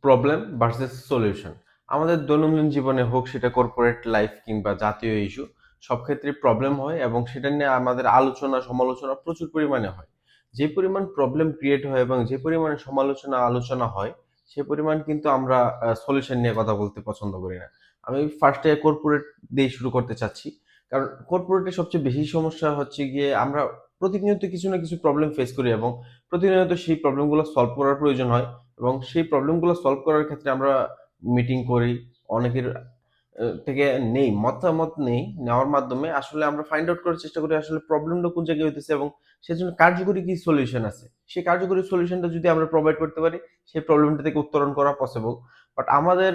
Problem versus solution. আমাদের দৈনন্দিন জীবনে হোক সেটা কর্পোরেট লাইফ কিংবা জাতীয় ইস্যু, সব ক্ষেত্রে প্রবলেম হয় এবং সেটা নিয়ে আমাদের আলোচনা সমালোচনা প্রচুর পরিমাণে হয়। যে পরিমাণ প্রবলেম ক্রিয়েট হয় এবং যে পরিমাণে সমালোচনা আলোচনা হয়, সে পরিমাণ কিন্তু আমরা সলিউশন নিয়ে কথা বলতে পছন্দ করি না। আমি ফার্স্টে কর্পোরেট দিয়ে শুরু করতে চাচ্ছি। কারণ কর্পোরেটের সবচেয়ে বেশি সমস্যা হচ্ছে গিয়ে আমরা প্রতিনিয়ত কিছু না কিছু প্রবলেম ফেস করি এবং প্রতিনিয়ত সেই প্রবলেমগুলো সলভ করার প্রয়োজন হয়। এবং সেই প্রবলেমগুলো সলভ করার ক্ষেত্রে আমরা মিটিং করি। অনেকের থেকে মতামত নেই। নেওয়ার মাধ্যমে আসলে আমরা ফাইন্ড আউট করার চেষ্টা করি আসলে প্রবলেমটা কোন জায়গায় হইতেছে এবং সেজন্য কার্যকরী কি সলিউশন আছে। সেই কার্যকরী সলিউশনটা যদি আমরা প্রোভাইড করতে পারি, সেই প্রবলেমটা থেকে উত্তরণ করা পসিবল। বাট আমাদের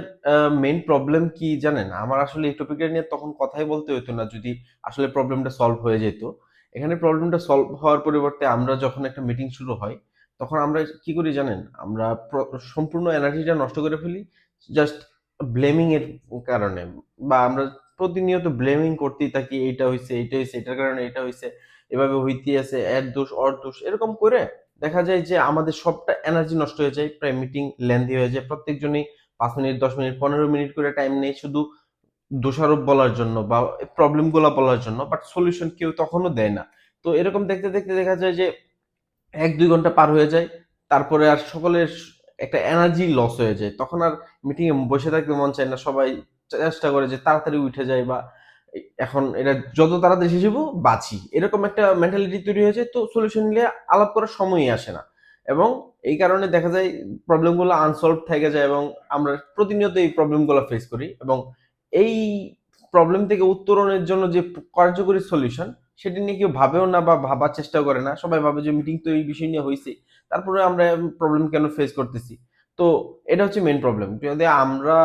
মেইন প্রবলেম কি জানেন? আমার আসলে এই টপিকটা নিয়ে তখন কথাই বলতে হইতো না যদি আসলে প্রবলেমটা সলভ হয়ে যেত। এখানে প্রবলেমটা সলভ হওয়ার পরিবর্তে আমরা যখন একটা মিটিং শুরু হয়, তখন আমরা কি করি জানেন? আমরা সম্পূর্ণ এনার্জিটা নষ্ট করে ফেলি জাস্ট ব্লেমিং এর কারণে। বা আমরা প্রতিনিয়ত ব্লেমিং করতেই থাকি, এইটা হইছে, এইটা হইছে, এটার কারণে এটা হইছে, এভাবে হইতেই আছে, এর দোষ, ওর দোষ। এরকম করে দেখা যায় যে আমাদের সবটা এনার্জি নষ্ট হয়ে যায়। প্রায় মিটিং লেন্দি হয়ে যায়। প্রত্যেকজনই ৫ মিনিট, ১০ মিনিট, ১৫ মিনিট করে টাইম নেয় শুধু দোষারোপ বলার জন্য বা প্রবলেম গুলা বলার জন্য। বাট সলিউশন কেউ তখনও দেয় না। তো এরকম দেখতে, দেখতে দেখা যায় যে ১-২ ঘন্টা পার হয়ে যায়। তারপরে আর সকলের একটা এনার্জি লস হয়ে যায়। তখন আর মিটিং এ বসে থাকতে মন চায় না। সবাই চেষ্টা করে যে তাড়াতাড়ি উঠে যায় বা এখন এটা যত তাড়াতাড়ি শেষ হইব বাঁচি। এরকম একটা মেন্টালিটি তৈরি হয়ে যায়। তো সলিউশন নিয়ে আলাপ করার সময়ই আসে না। এবং এই কারণে দেখা যায় প্রবলেম গুলো আনসলভড থেকে যায় এবং আমরা প্রতিনিয়ত এই প্রবলেম গুলো ফেস করি এবং এই প্রবলেম থেকে উত্তরণের জন্য যে কার্যকরী সলিউশন সেটা নিয়ে কেউ ভাবেও না বা ভাবার চেষ্টাও করে না। সবাই ভাবে যে মিটিং তো এই বিষয় নিয়ে হইছে। তারপরে আমরা প্রবলেম কেন ফেস করতেছি? তো এটা হচ্ছে মেইন প্রবলেম। যদি আমরা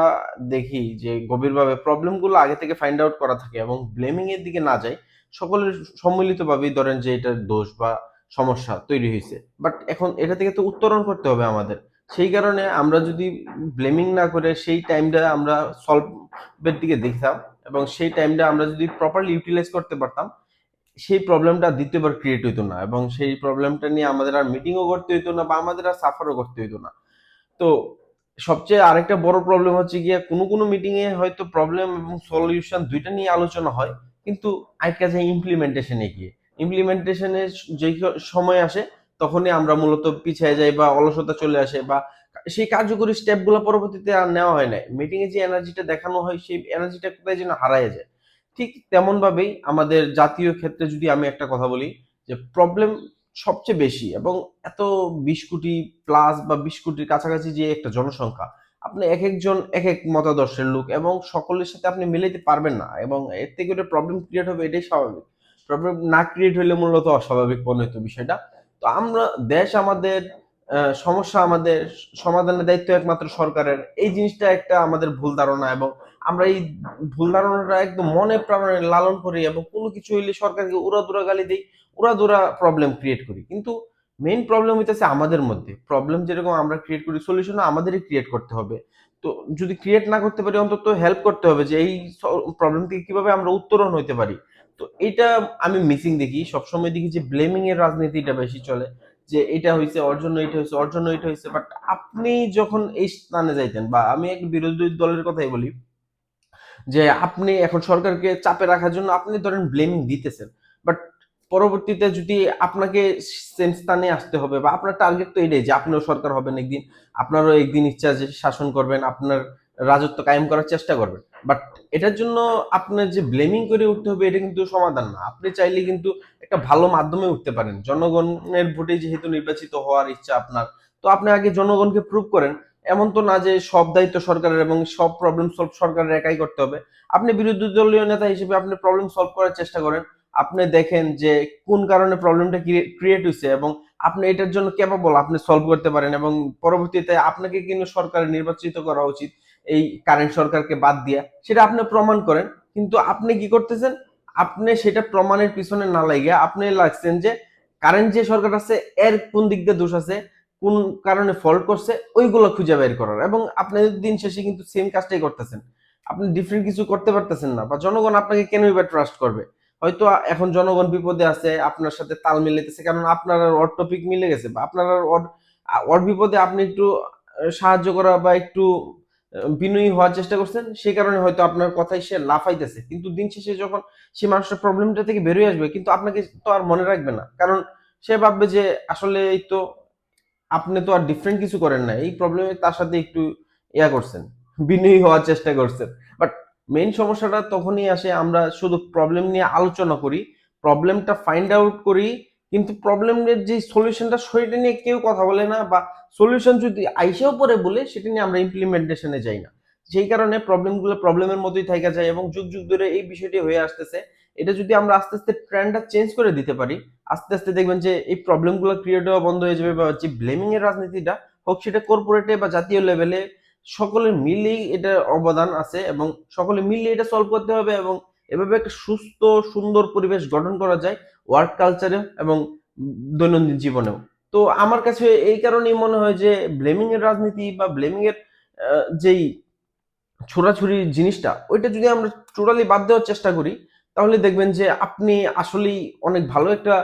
দেখি যে গভীরভাবে প্রবলেম গুলো আগে থেকে ফাইন্ড আউট করা থাকে এবং ব্লেমিং এর দিকে না যাই, সকলের সম্মিলিতভাবেই ধরেন যে এটার দোষ বা সমস্যা তৈরি হইছে। বাট এখন এটা থেকে তো উত্তরণ করতে হবে আমাদের। সেই কারণে আমরা যদি ব্লেমিং না করে সেই টাইমটা আমরা সলভ এর দিকে দেখতাম এবং সেই টাইমটা আমরা যদি প্রপারলি ইউটিলাইজ করতে পারতাম, সেই প্রবলেমটা দ্বিতীয়বার ক্রিয়েট হইতো না এবং সেই প্রবলেমটা নিয়ে আমাদের আর মিটিংও করতে হইতো না বা আমাদের আর সাফারও করতে হইতো না। তো সবচেয়ে আরেকটা বড় প্রবলেম হচ্ছে গিয়ে কোনো মিটিং এ হয়তো প্রবলেম এবং সলিউশন ২ টা নিয়ে আলোচনা হয়। কিন্তু আরেকটা যে ইমপ্লিমেন্টেশন এ গিয়ে। ইমপ্লিমেন্টেশন এর যেই সময় আসে তখনই আমরা মূলত পিছিয়ে যাই বা অলসতা চলে আসে বা সেই কার্যকরী স্টেপ গুলো পরবর্তীতে আর নেওয়া হয় নাই। মিটিং এ যে এনার্জিটা দেখানো হয় সেই এনার্জিটা কোথায় যেন হারায় যায়। ঠিক তেমন ভাবেই আমাদের জাতীয় ক্ষেত্রে যদি আমি একটা কথা বলি যে প্রবলেম সবচেয়ে বেশি এবং এত ২০ কোটি প্লাস বা ২০ কোটির কাছাকাছি যে একটা জনসংখ্যা, আপনি একেকজন একেক মতাদর্শের লোক এবং সকলের সাথে আপনি মিলাইতে পারবেন না এবং এর থেকে একটা প্রবলেম ক্রিয়েট হবে এটাই স্বাভাবিক। প্রবলেম না ক্রিয়েট হইলে মূলত অস্বাভাবিক মনে হতো বিষয়টা। তো আমরা দেশ আমাদের, সমস্যা আমাদের, সমাধানের দায়িত্ব একমাত্র সরকারের। এই জিনিসটা একটা আমাদের ভুল ধারণা এবং আমরা এই ভুল ধারণাটা একদম মনে প্রাণে লালন করি এবং কোনো কিছু হইলে সরকারকে উড়াধুরা গালি দেই, উড়াধুরা প্রবলেম ক্রিয়েট করি। কিন্তু মেইন প্রবলেম হইতেছে আমাদের মধ্যে। প্রবলেম যেরকম আমরা ক্রিয়েট করি, সলিউশন আমাদেরই ক্রিয়েট করতে হবে। তো যদি ক্রিয়েট না করতে পারি অন্তত হেল্প করতে হবে যে এই প্রবলেম থেকে কিভাবে আমরা উত্তরণ হইতে পারি। তো এইটা আমি মিসিং দেখি। সবসময় দেখি যে ব্লেমিং এর রাজনীতিটা বেশি চলে। যে এটা হইছে, ওর জন্য এটা হইছে, ওর জন্য এটা হইছে। বাট আপনি যখন এই স্থানে যাইতেন বা আমি এক বিরোধী দলের কথাই বলি যে আপনি এখন সরকারকে চাপে রাখার জন্য আপনি ধরেন ব্লেমিং দিতেছেন। বাট পরবর্তীতে যদি আপনাকে সেম স্থানে আসতে হবে বা আপনার টার্গেট তো এটাই যে আপনিও সরকার হবেন একদিন, আপনারও একদিন ইচ্ছা যে শাসন করবেন, আপনার রাজত্ব কায়েম করার চেষ্টা করবেন। বাট এটার জন্য আপনার যে ব্লেমিং করে উঠতে হবে এটা কিন্তু সমাধান না। আপনি চাইলে কিন্তু একটা ভালো মাধ্যমে উঠতে পারেন। জনগণের ভোটে যেহেতু নির্বাচিত হওয়ার ইচ্ছা আপনার, তো আপনি আগে জনগণকে প্রুভ করেন। এমন তো না যে সব দায়িত্ব সরকারের এবং সব প্রবলেম সলভ সরকারের একাই করতে হবে। আপনি বিরোধী দলীয় নেতা হিসেবে আপনি প্রবলেম সলভ করার চেষ্টা করেন। আপনি দেখেন যে কোন কারণে প্রবলেমটা ক্রিয়েট হইছে এবং আপনি এটার জন্য ক্যাপাবল, আপনি সলভ করতে পারেন এবং পরবর্তীতে আপনাকে কিন্তু সরকারের নির্বাচিত করা উচিত এই কারেন্ট সরকারকে বাদ দিয়া। সেটা আপনি প্রমাণ করেন। কিন্তু আপনি কি করতেছেন? আপনি সেটা প্রমাণের পিছনে না লাইগা আপনি লাগছেন যে কারেন্ট যে সরকার আছে এর কোন দিক দিয়ে দোষ আছে, কোন কারণে ফল্ট করছে ওইগুলো খুঁজে বের করার এবং আপনি দিন শেষে কিন্তু সেম কাজটাই করতেছেন। আপনি ডিফারেন্ট কিছু করতে পারতেছেন না বা জনগণ আপনাকে কেনই বা ট্রাস্ট করবে? হয়তো এখন জনগণ বিপদে আছে, আপনার সাথে তাল মিলাইতেছে কারণ আপনার আর ওর টপিক মিলে গেছে বা আপনার আর ওর বিপদে আপনি একটু সাহায্য করা বা একটু বিনয়ী হওয়ার চেষ্টা করছেন, সেই কারণে হয়তো আপনার কথায় সে লাফাইতেছে, কিন্তু দিন শেষে যখন সে মানুষটা প্রবলেমটা থেকে বেরিয়ে আসবে, কিন্তু আপনাকে তো আর মনে রাখবে না, কারণ সে ভাববে যে আসলে এই তো আপনি তো আর ডিফারেন্ট কিছু করেন না, এই প্রবলেমে তার সাথে একটু করছেন, বিনয়ী হওয়ার চেষ্টা করছেন। বাট মেইন সমস্যাটা তখনই আসে, আমরা শুধু প্রবলেম নিয়ে আলোচনা করি, প্রবলেমটা ফাইন্ড আউট করি, কিন্তু প্রবলেমের যে সলিউশনটা সেটা নিয়ে কেউ কথা বলে না, বা সলিউশন যদি আইসেও পরে বলে সেটা নিয়ে আমরা ইমপ্লিমেন্টেশনে যাই না। সেই কারণে প্রবলেমগুলো প্রবলেমের মতোই থাকা যায় এবং যুগ যুগ ধরে এই বিষয়টি হয়ে আসতেছে। এটা যদি আমরা আস্তে আস্তে ট্রেন্ডটা চেঞ্জ করে দিতে পারি, আস্তে আস্তে দেখবেন যে এই প্রবলেমগুলো ক্রিয়েট হওয়া বন্ধ হয়ে যাবে, বা যে ব্লেমিং এর রাজনীতিটা হোক সেটা কর্পোরেটে বা জাতীয় লেভেলে, সকলে মিলেই এটা অবদান আছে এবং সকলে মিলে এটা সলভ করতে হবে, এবং এভাবে একটা সুস্থ সুন্দর পরিবেশ গঠন করা যায় ওয়ার্ক কালচারে এবং দৈনন্দিন জীবনেও। তো আমার কাছে এই কারণেই মনে হয় যে ব্লেমিং এর রাজনীতি বা ব্লেমিং এর যেই ছোড়াছুড়ি জিনিসটা, ওইটা যদি আমরা টোটালি বাদ দেওয়ার চেষ্টা করি, তাহলে দেখবেন যে আপনি আসলেই অনেক ভালো একটা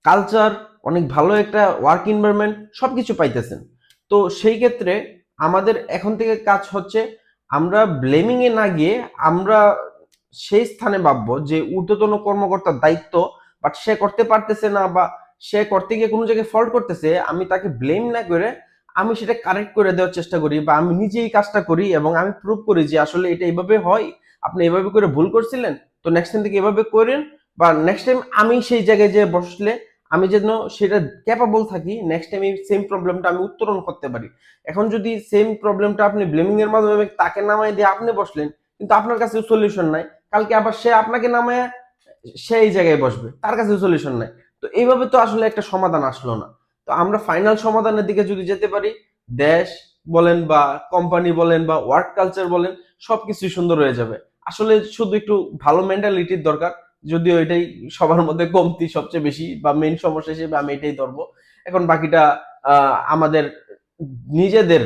কালচার, অনেক ভালো একটা ওয়ার্ক এনভায়রনমেন্ট সবকিছু পাইতেছেন। তো সেই ক্ষেত্রে আমাদের এখন থেকে কাজ হচ্ছে, আমরা ব্লেমিং এ না গিয়ে আমরা সেই স্থানে ভাববো যে ঊর্ধ্বতন কর্মকর্তার দায়িত্ব, বাট সে করতে পারতেছে না বা সে করতে গিয়ে কোনো জায়গায় ফল্ট করতেছে, আমি তাকে ব্লেম না করে আমি সেটা কারেক্ট করে দেওয়ার চেষ্টা করি, বা আমি নিজেই কাজটা করি এবং আমি প্রুভ করি যে আসলে এটা এইভাবে হয়, আপনি এভাবে করে ভুল করছিলেন, তো নেক্সট টাইম থেকে এভাবে করেন, বা নেক্সট টাইম আমি সেই জায়গায় যে বসলে আমি যেন সেটা ক্যাপাবল থাকি, নেক্সট টাইম এই সেম প্রবলেমটা আমি উত্তরণ করতে পারি। এখন যদি সেম প্রবলেমটা আপনি ব্লেমিং এর মাধ্যমে তাকে নামাই দিয়ে আপনি বসলেন, কিন্তু আপনার কাছে সলিউশন নাই, কালকে আবার সে আপনাকে নামায় সেই জায়গায় বসবে, তার কাছে সলিউশন নাই। তো এইভাবে তো আসলে একটা সমাধান আসলো না। তো আমরা ফাইনাল সমাধানের দিকে যদি যেতে পারি, দেশ বলেন বা কোম্পানি বলেন বা ওয়ার্ক কালচার বলেন, সবকিছু সুন্দর হয়ে যাবে। আসলে শুধু একটু ভালো মেন্টালিটির দরকার, যদিও এটাই সবার মধ্যে কমতি সবচেয়ে বেশি, বা মেইন সমস্যা হিসেবে আমি এটাই ধরবো। এখন বাকিটা আমাদের নিজেদের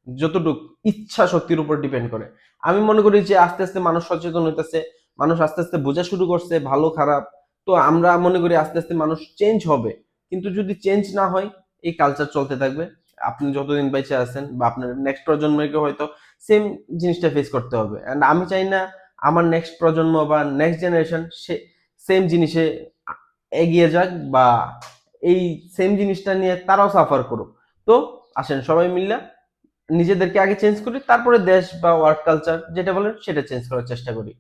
যতটুক ইচ্ছা শক্তির উপর ডিপেন্ড করে। আমি মনে করি যে আস্তে আস্তে মানুষ সচেতন হইতেছে, মানুষ আস্তে আস্তে বোঝা শুরু করছে ভালো খারাপ। তো আমরা মনে করি আস্তে আস্তে মানুষ চেঞ্জ হবে, কিন্তু যদি চেঞ্জ না হয় এই কালচার চলতে থাকবে। আপনি যতদিন বেঁচে আছেন বা আপনার নেক্সট প্রজন্মকে হয়তো সেম জিনিসটা ফেস করতে হবে, এন্ড আমি চাই না আমার নেক্সট প্রজন্ম বা নেক্সট জেনারেশন সে সেম জিনিসে এগিয়ে যাক, বা এই সেম জিনিসটা নিয়ে তারাও সাফার করুক। তো আসেন সবাই মিলে নিজেদেরকে আগে চেঞ্জ করি, তারপরে দেশ বা ওয়ার্ক কালচার যেটা বলেন সেটা চেঞ্জ করার চেষ্টা করি।